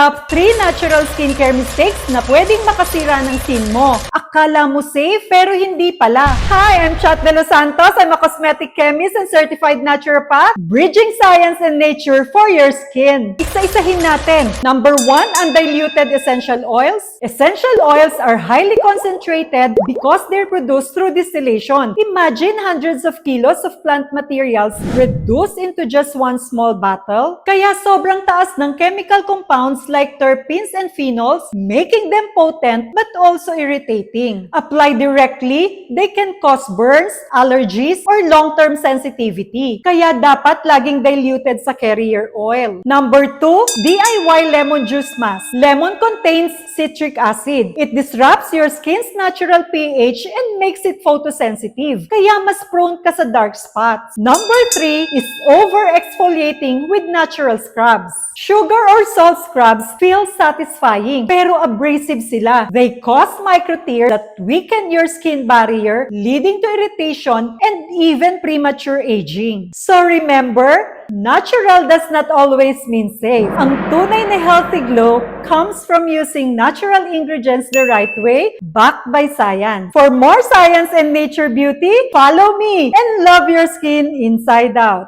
Top 3 natural skincare mistakes na pwedeng makasira ng skin mo. Akala mo safe, pero hindi pala. Hi, I'm Chat De Los Santos. I'm a cosmetic chemist and certified naturopath, bridging science and nature for your skin. Isa-isahin natin. Number 1, undiluted essential oils. Essential oils are highly concentrated because they're produced through distillation. Imagine hundreds of kilos of plant materials reduced into just one small bottle. Kaya sobrang taas ng chemical compounds like terpenes and phenols, making them potent but also irritating. Applied directly, they can cause burns, allergies, or long-term sensitivity. Kaya dapat laging diluted sa carrier oil. Number 2, DIY lemon juice mask. Lemon contains citric acid. It disrupts your skin's natural pH and makes it photosensitive. Kaya mas prone ka sa dark spots. Number 3 is over-exfoliating with natural scrubs. Sugar or salt scrubs feel satisfying, pero abrasive sila. They cause microtears that weaken your skin barrier, leading to irritation and even premature aging. So remember, natural does not always mean safe. Ang tunay na healthy glow comes from using natural ingredients the right way, backed by science. For more science and nature beauty, follow me and love your skin inside out.